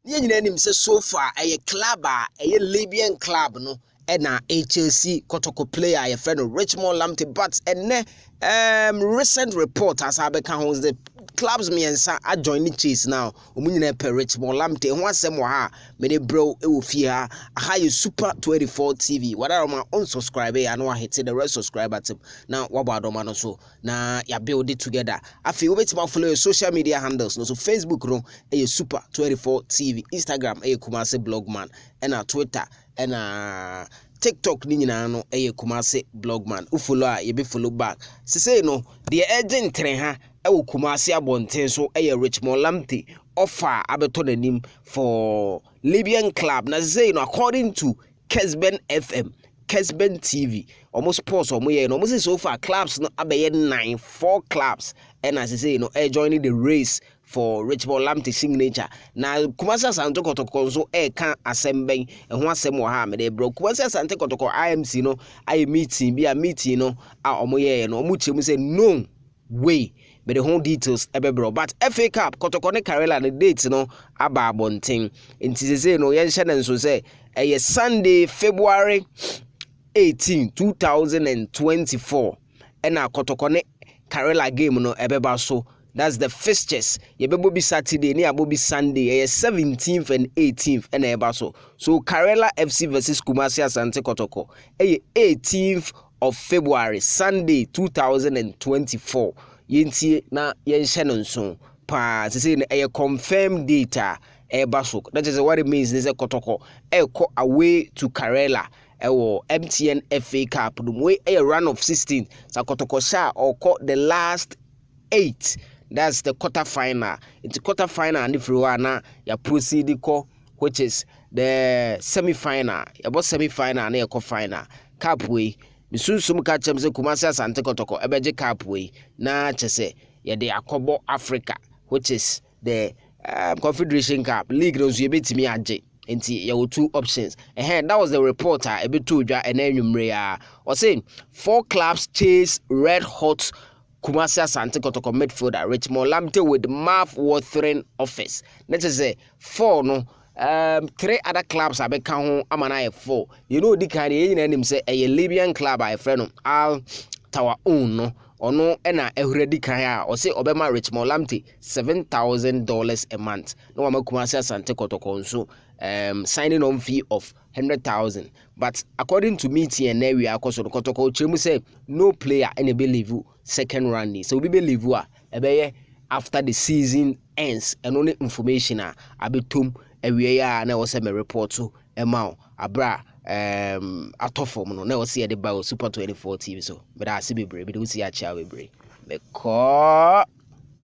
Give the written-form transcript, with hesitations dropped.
Ni nyina nim say so far a club a Libyan club no na HLC Kotoko player your friend Richmond Lamptey, but recent report as abeka ho the clubs miensa a join the chase now omunyina per Richmond Lamptey ho asem wa ha me de bro e wo fie ha you Super 24 TV wada ma unsubscribe ya no hit the rest subscribe button now wabado ma no so na ya build it together afi wo betima follow your social media handles no so Facebook no e Super 24 TV, Instagram e Kumase Blogman, and Twitter and TikTok ni nyina no e Kumase Blogman. U follow a ye be follow back. Se say no the agent tren ha e wo Kumase abonten so e Richmond Lamptey offer abeto nanim for Libyan club. Na say no according to Kessben TV almost pause or more almost so far clubs no abeye 4 clubs and as I say joining the race for Richmond Lamptey signature. Now Kumasi Asante Kotoko so can assemble and one sem wa ha me de bro Kumasi Asante Kotoko IMC no I meeting be a meeting no a omoye no omuche mu say no way but the whole details ebe bro but FA Cup Kotoko ne Karela the date no aba abonten nti say no yen hye so say Sunday February 18, 2024 and a Kotoko ne Karela game no ebeba so. That's the fixtures. Yebebo bi Saturday, ni abobi Sunday. 17th and 18th and ebaso. So Karela FC versus Kumasi Asante Kotoko. 18th of February, Sunday 2024. Yenti na yenshen so. Pa say a confirmed data ebaso. That is what it means. This is Kotoko. Eko away to Karela. MTN FA Cup. Way a run of 16. So Kotoko sha or caught the last 8. That's the quarter final. It's quarter final and if you wanna you proceed which is the semi final. About semi final and a final. Cup way. Misu sum catch them say Kumasi Asante Kotoko ebeje cup way. Na chese ya de Akobo Africa, which is the Confederation Cup. League those you bet me aje. Nti there were 2 options. And that was the reporter a bit told ya and then was saying 4 clubs chase red hot Kumasi Asante Kotoko midfielder Richmond Lamptey with mouth-watering offers. Let's say 4 no 3 other clubs are become amana 4. You know the kind of name say a Libyan club by friend Al Tawaun no or no ena already kaya or say Obama Richmond Lamptey $7,000 a month. No ama Kumasi Asante Kotoko so signing on fee of 100,000. But according to me and we are cause Kotoko Chemu say no player any believe second round. So we believe after the season ends and only information abetum we are now was a report to amount abra atofom no na was see the Super 24 TV so but I see be brave we see a chawe brave because